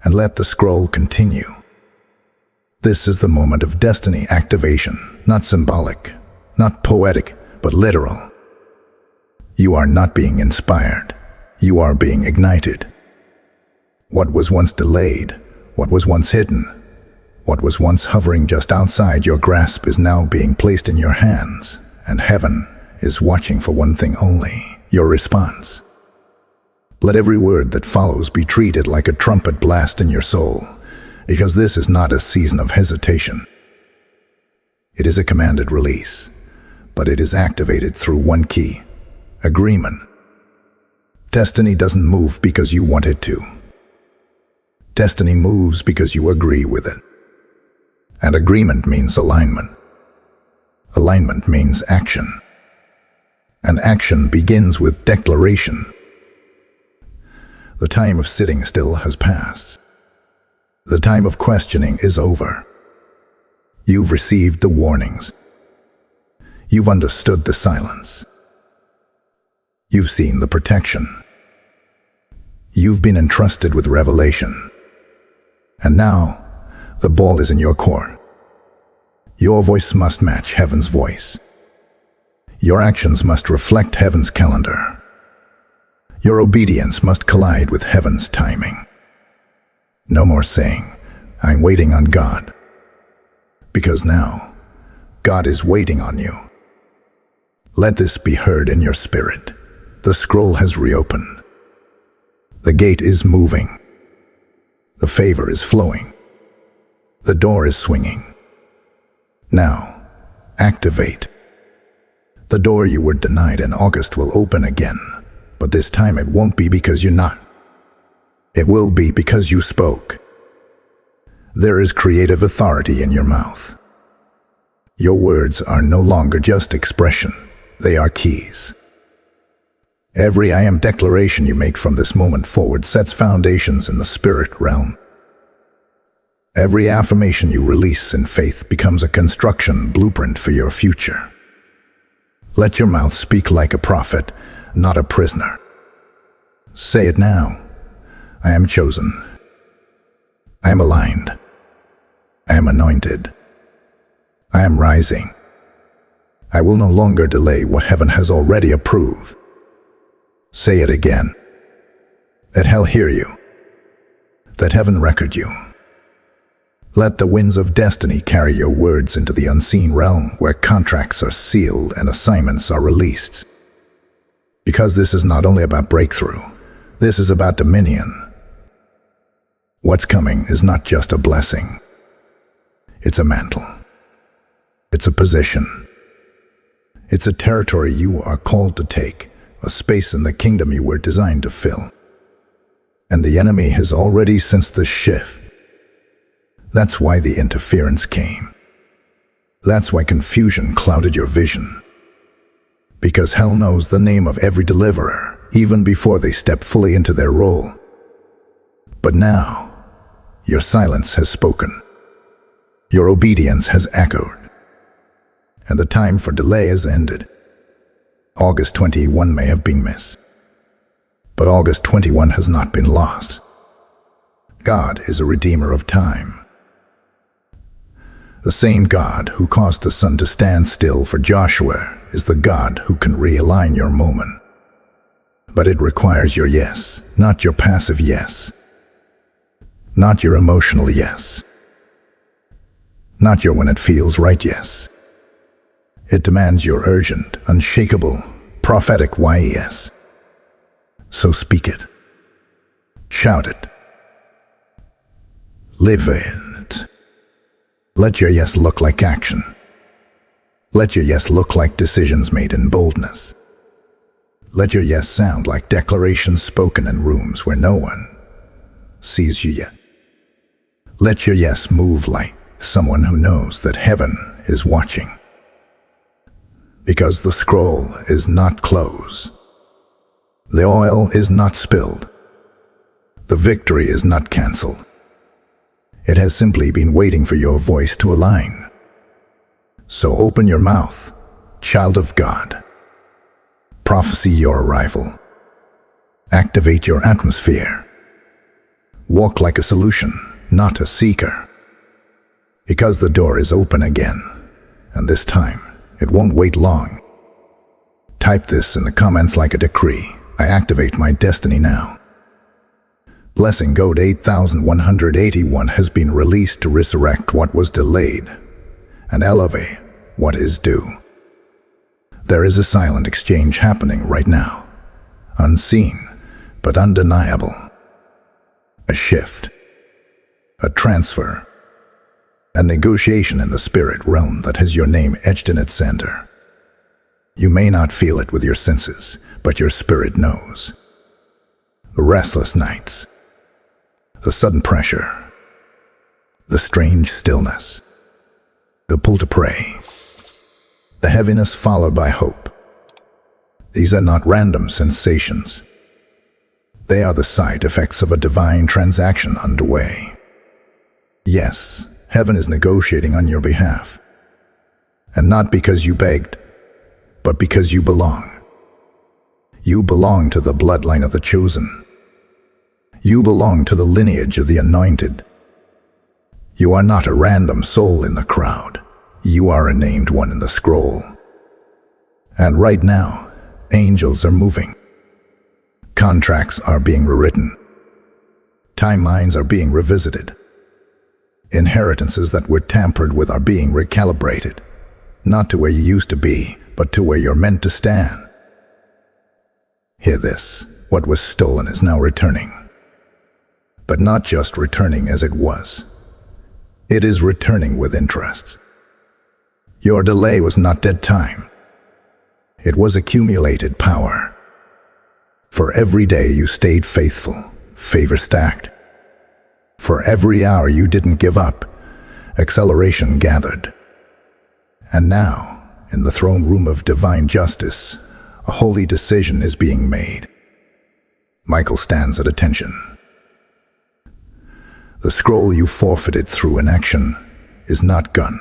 and let the scroll continue. This is the moment of destiny activation, not symbolic, not poetic, but literal. You are not being inspired. You are being ignited. What was once delayed, what was once hidden, what was once hovering just outside your grasp is now being placed in your hands, and heaven is watching for one thing only: your response. Let every word that follows be treated like a trumpet blast in your soul, because this is not a season of hesitation. It is a commanded release, but it is activated through one key: agreement. Destiny doesn't move because you want it to. Destiny moves because you agree with it. And agreement means alignment. Alignment means action. And action begins with declaration. The time of sitting still has passed. The time of questioning is over. You've received the warnings. You've understood the silence. You've seen the protection. You've been entrusted with revelation. And now, the ball is in your court. Your voice must match heaven's voice. Your actions must reflect heaven's calendar. Your obedience must collide with heaven's timing. No more saying, "I'm waiting on God." Because now, God is waiting on you. Let this be heard in your spirit. The scroll has reopened. The gate is moving. The favor is flowing. The door is swinging. Now, activate. The door you were denied in August will open again, but this time it won't be because you're not. It will be because you spoke. There is creative authority in your mouth. Your words are no longer just expression, they are keys. Every I am declaration you make from this moment forward sets foundations in the spirit realm. Every affirmation you release in faith becomes a construction blueprint for your future. Let your mouth speak like a prophet, not a prisoner. Say it now. I am chosen. I am aligned. I am anointed. I am rising. I will no longer delay what heaven has already approved. Say it again. Let hell hear you. Let heaven record you. Let the winds of destiny carry your words into the unseen realm where contracts are sealed and assignments are released. Because this is not only about breakthrough, this is about dominion. What's coming is not just a blessing. It's a mantle. It's a position. It's a territory you are called to take, a space in the kingdom you were designed to fill. And the enemy has already sensed the shift. That's why the interference came. That's why confusion clouded your vision. Because hell knows the name of every deliverer, even before they step fully into their role. But now, your silence has spoken. Your obedience has echoed. And the time for delay has ended. August 21 may have been missed. But August 21 has not been lost. God is a redeemer of time. The same God who caused the sun to stand still for Joshua is the God who can realign your moment. But it requires your yes, not your passive yes. Not your emotional yes. Not your when it feels right yes. It demands your urgent, unshakable, prophetic yes. So speak it. Shout it. Live it. Let your yes look like action. Let your yes look like decisions made in boldness. Let your yes sound like declarations spoken in rooms where no one sees you yet. Let your yes move like someone who knows that heaven is watching. Because the scroll is not closed. The oil is not spilled. The victory is not canceled. It has simply been waiting for your voice to align. So open your mouth, child of God. Prophesy your arrival. Activate your atmosphere. Walk like a solution, not a seeker. Because the door is open again, and this time it won't wait long. Type this in the comments like a decree. I activate my destiny now. Blessing code 8181 has been released to resurrect what was delayed and elevate what is due. There is a silent exchange happening right now, unseen but undeniable. A shift, a transfer, a negotiation in the spirit realm that has your name etched in its center. You may not feel it with your senses, but your spirit knows. The restless nights, the sudden pressure, the strange stillness, the pull to pray. the heaviness followed by hope. These are not random sensations. They are the side effects of a divine transaction underway. Yes, heaven is negotiating on your behalf. And not because you begged, but because you belong. You belong to the bloodline of the chosen. You belong to the lineage of the anointed. You are not a random soul in the crowd. You are a named one in the scroll. And right now, angels are moving. Contracts are being rewritten. Timelines are being revisited. Inheritances that were tampered with are being recalibrated. Not to where you used to be, but to where you're meant to stand. Hear this. What was stolen is now returning. But not just returning as it was. It is returning with interest. Your delay was not dead time. It was accumulated power. For every day you stayed faithful, favor stacked. For every hour you didn't give up, acceleration gathered. And now, in the throne room of divine justice, a holy decision is being made. Michael stands at attention. The scroll you forfeited through inaction is not gone.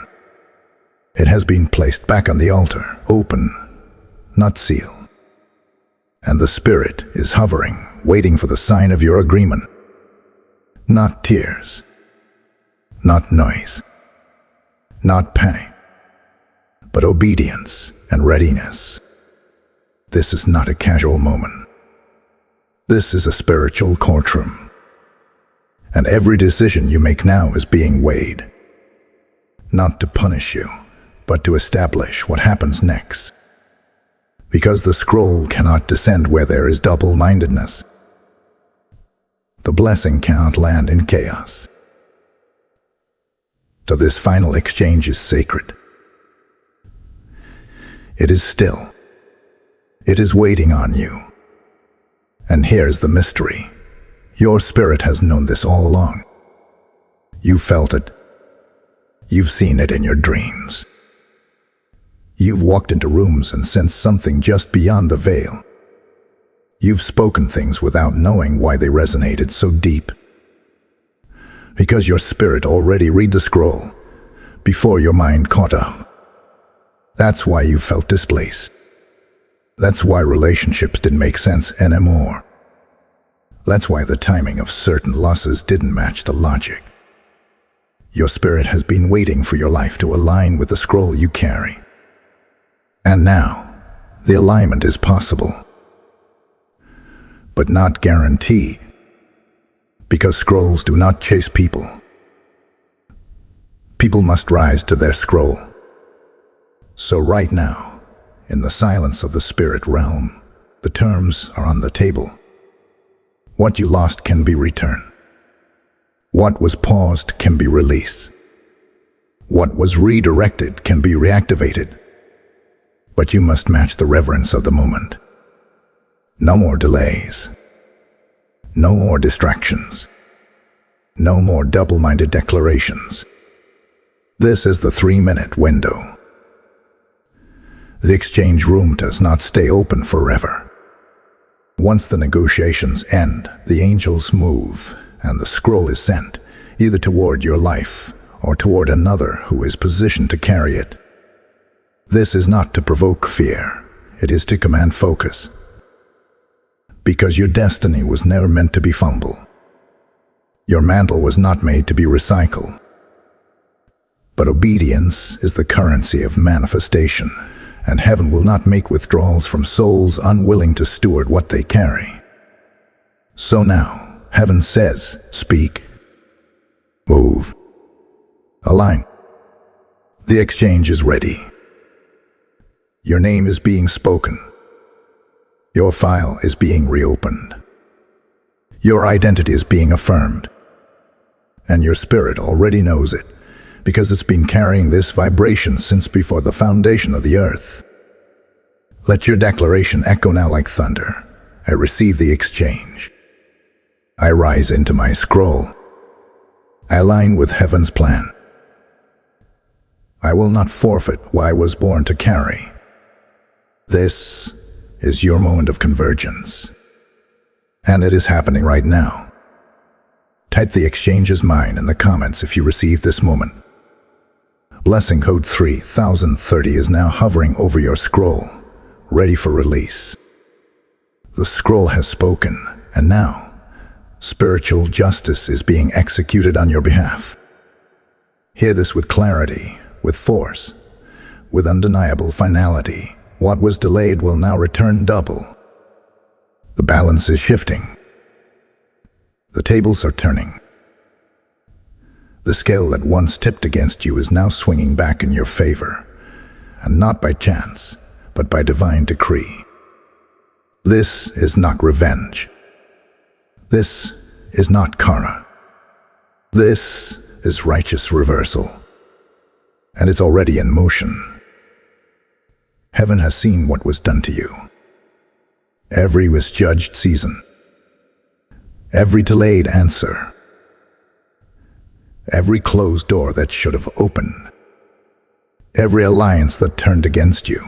It has been placed back on the altar, open, not sealed. And the Spirit is hovering, waiting for the sign of your agreement. Not tears, not noise, not panic, but obedience and readiness. This is not a casual moment. This is a spiritual courtroom. And every decision you make now is being weighed. Not to punish you, but to establish what happens next. Because the scroll cannot descend where there is double-mindedness. The blessing cannot land in chaos. So this final exchange is sacred. It is still. It is waiting on you. And here's the mystery. Your spirit has known this all along. You felt it. You've seen it in your dreams. You've walked into rooms and sensed something just beyond the veil. You've spoken things without knowing why they resonated so deep. Because your spirit already read the scroll before your mind caught up. That's why you felt displaced. That's why relationships didn't make sense anymore. That's why the timing of certain losses didn't match the logic. Your spirit has been waiting for your life to align with the scroll you carry. And now, the alignment is possible. But not guaranteed. Because scrolls do not chase people. People must rise to their scroll. So right now, in the silence of the spirit realm, the terms are on the table. What you lost can be returned. What was paused can be released. What was redirected can be reactivated. But you must match the reverence of the moment. No more delays. No more distractions. No more double-minded declarations. This is the 3-minute window. The exchange room does not stay open forever. Once the negotiations end, the angels move, and the scroll is sent, either toward your life or toward another who is positioned to carry it. This is not to provoke fear, it is to command focus. Because your destiny was never meant to be fumbled. Your mantle was not made to be recycled. But obedience is the currency of manifestation, and heaven will not make withdrawals from souls unwilling to steward what they carry. So now, heaven says, speak, move, align. The exchange is ready. Your name is being spoken. Your file is being reopened. Your identity is being affirmed. And your spirit already knows it, because it's been carrying this vibration since before the foundation of the earth. Let your declaration echo now like thunder. I receive the exchange. I rise into my scroll. I align with heaven's plan. I will not forfeit what I was born to carry. This is your moment of convergence. And it is happening right now. Type the exchange as mine in the comments if you receive this moment. Blessing code 3030 is now hovering over your scroll, ready for release. The scroll has spoken, and now, spiritual justice is being executed on your behalf. Hear this with clarity, with force, with undeniable finality. What was delayed will now return double. The balance is shifting. The tables are turning. The scale that once tipped against you is now swinging back in your favor, and not by chance, but by divine decree. This is not revenge. This is not karma. This is righteous reversal, and it's already in motion. Heaven has seen what was done to you. Every misjudged season, every delayed answer, every closed door that should have opened, every alliance that turned against you,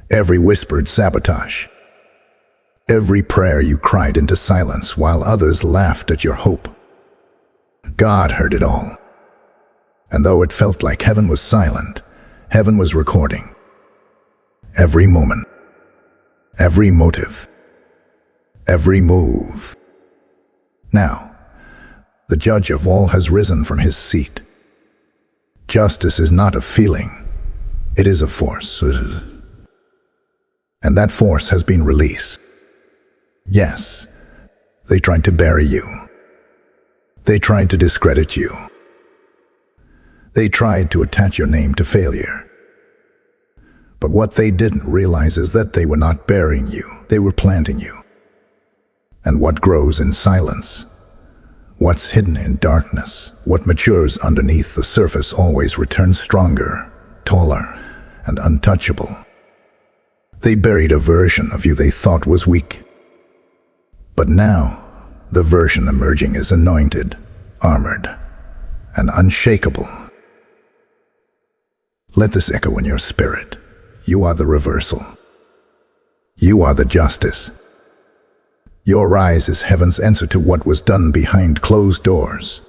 every whispered sabotage, every prayer you cried into silence while others laughed at your hope. God heard it all. And though it felt like heaven was silent, heaven was recording. Every moment, every motive, every move. Now, the judge of all has risen from his seat. Justice is not a feeling, it is a force. And that force has been released. Yes, they tried to bury you. They tried to discredit you. They tried to attach your name to failure. But what they didn't realize is that they were not burying you, they were planting you. And what grows in silence, what's hidden in darkness, what matures underneath the surface always returns stronger, taller, and untouchable. They buried a version of you they thought was weak. But now, the version emerging is anointed, armored, and unshakable. Let this echo in your spirit. You are the reversal. You are the justice. Your rise is heaven's answer to what was done behind closed doors.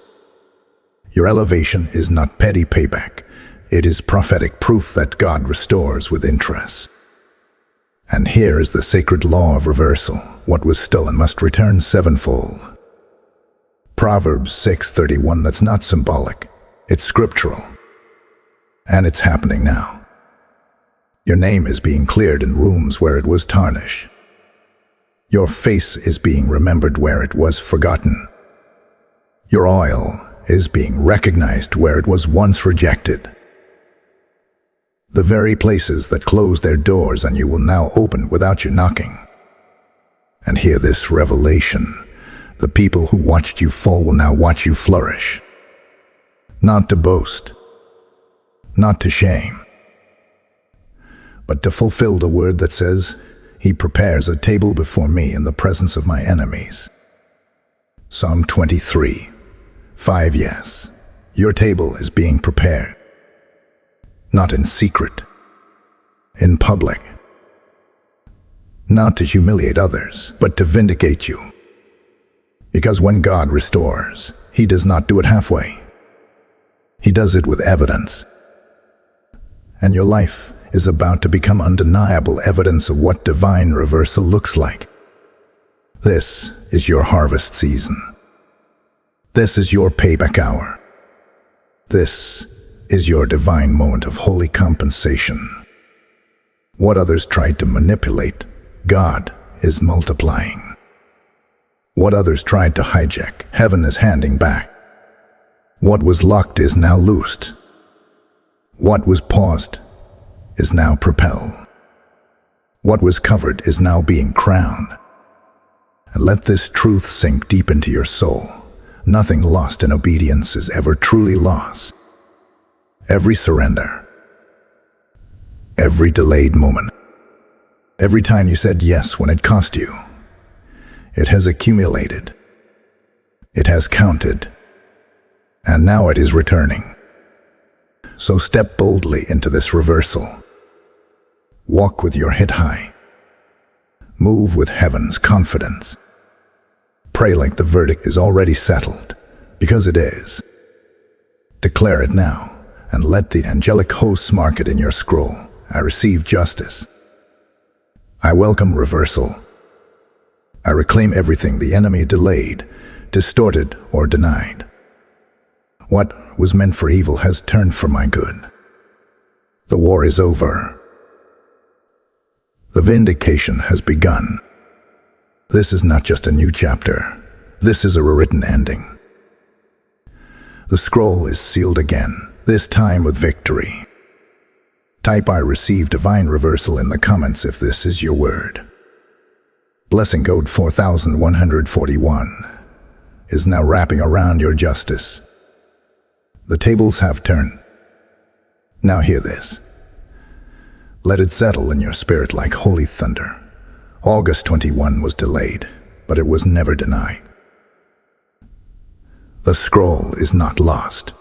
Your elevation is not petty payback. It is prophetic proof that God restores with interest. And here is the sacred law of reversal. What was stolen must return sevenfold. Proverbs 6:31, that's not symbolic. It's scriptural. And it's happening now. Your name is being cleared in rooms where it was tarnished. Your face is being remembered where it was forgotten. Your oil is being recognized where it was once rejected. The very places that closed their doors on you will now open without you knocking. And hear this revelation. The people who watched you fall will now watch you flourish. Not to boast, not to shame, but to fulfill the word that says, He prepares a table before me in the presence of my enemies. Psalm 23:5. Yes, your table is being prepared. Not in secret, in public. Not to humiliate others, but to vindicate you. Because when God restores, He does not do it halfway. He does it with evidence. And your life is about to become undeniable evidence of what divine reversal looks like. This is your harvest season. This is your payback hour. This is your divine moment of holy compensation. What others tried to manipulate, God is multiplying. What others tried to hijack, heaven is handing back. What was locked is now loosed. What was paused is now propelled. What was covered is now being crowned. And let this truth sink deep into your soul. Nothing lost in obedience is ever truly lost. Every surrender, every delayed moment, every time you said yes when it cost you, it has accumulated, it has counted, and now it is returning. So step boldly into this reversal. Walk with your head high. Move with heaven's confidence. Pray like the verdict is already settled, because it is. Declare it now, and let the angelic hosts mark it in your scroll. I receive justice. I welcome reversal. I reclaim everything the enemy delayed, distorted, or denied. What was meant for evil has turned for my good. The war is over. The vindication has begun. This is not just a new chapter. This is a rewritten ending. The scroll is sealed again, this time with victory. Type I receive divine reversal in the comments if this is your word. Blessing code 4141 is now wrapping around your justice. The tables have turned. Now hear this. Let it settle in your spirit like holy thunder. August 21 was delayed, but it was never denied. The scroll is not lost.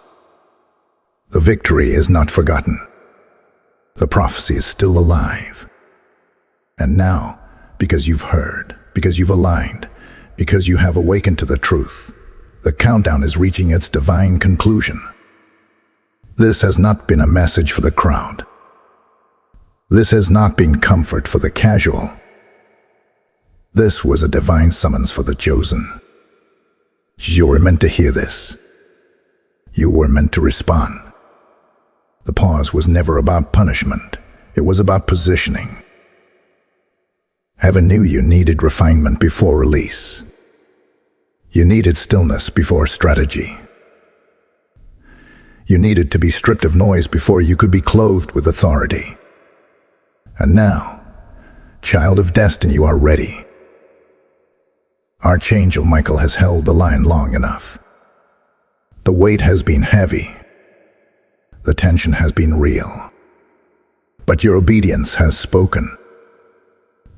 The victory is not forgotten. The prophecy is still alive. And now, because you've heard, because you've aligned, because you have awakened to the truth, the countdown is reaching its divine conclusion. This has not been a message for the crowd. This has not been comfort for the casual. This was a divine summons for the chosen. You were meant to hear this. You were meant to respond. The pause was never about punishment. It was about positioning. Heaven knew you needed refinement before release. You needed stillness before strategy. You needed to be stripped of noise before you could be clothed with authority. And now, child of destiny, you are ready. Archangel Michael has held the line long enough. The weight has been heavy. The tension has been real. But your obedience has spoken.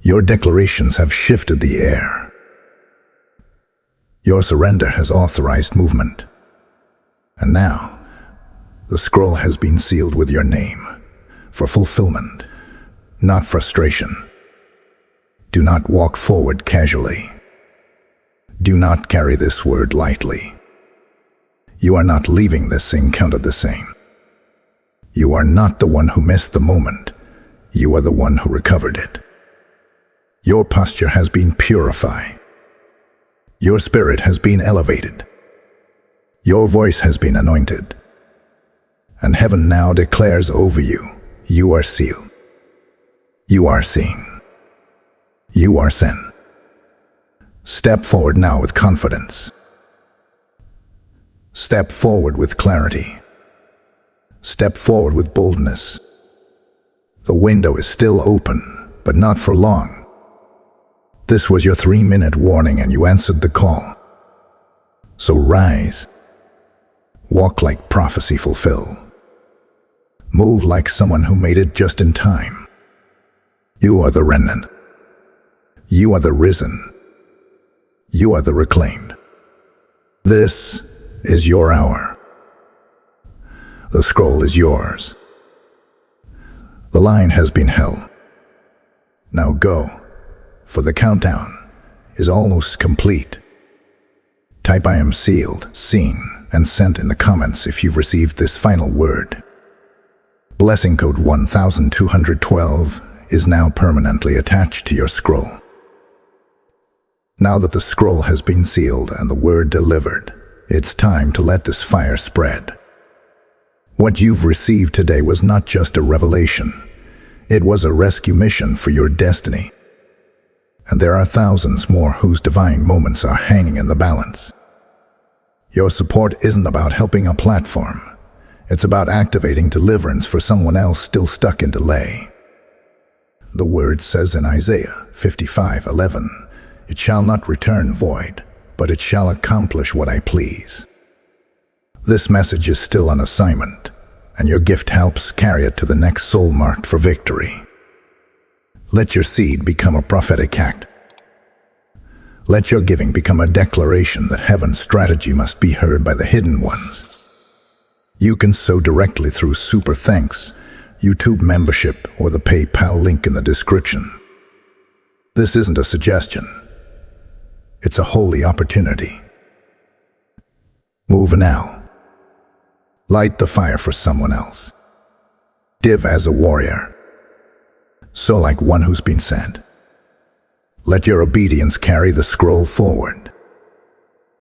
Your declarations have shifted the air. Your surrender has authorized movement. And now, the scroll has been sealed with your name, for fulfillment, not frustration. Do not walk forward casually. Do not carry this word lightly. You are not leaving this encounter the same. You are not the one who missed the moment. You are the one who recovered it. Your posture has been purified. Your spirit has been elevated. Your voice has been anointed. And heaven now declares over you, you are sealed. You are seen. You are sent. Step forward now with confidence. Step forward with clarity. Step forward with boldness. The window is still open, but not for long. This was your 3-minute warning and you answered the call. So rise. Walk like prophecy fulfilled. Move like someone who made it just in time. You are the remnant. You are the risen. You are the reclaimed. This is your hour. The scroll is yours. The line has been held. Now go, for the countdown is almost complete. Type I am sealed, seen, and sent in the comments if you've received this final word. Blessing code 1212 is now permanently attached to your scroll. Now that the scroll has been sealed and the word delivered, it's time to let this fire spread. What you've received today was not just a revelation. It was a rescue mission for your destiny. And there are thousands more whose divine moments are hanging in the balance. Your support isn't about helping a platform. It's about activating deliverance for someone else still stuck in delay. The word says in Isaiah 55:11, "It shall not return void, but it shall accomplish what I please." This message is still on assignment, and your gift helps carry it to the next soul marked for victory. Let your seed become a prophetic act. Let your giving become a declaration that heaven's strategy must be heard by the hidden ones. You can sow directly through Super Thanks, YouTube membership, or the PayPal link in the description. This isn't a suggestion. It's a holy opportunity. Move now. Light the fire for someone else. Div as a warrior. So like one who's been sent. Let your obedience carry the scroll forward.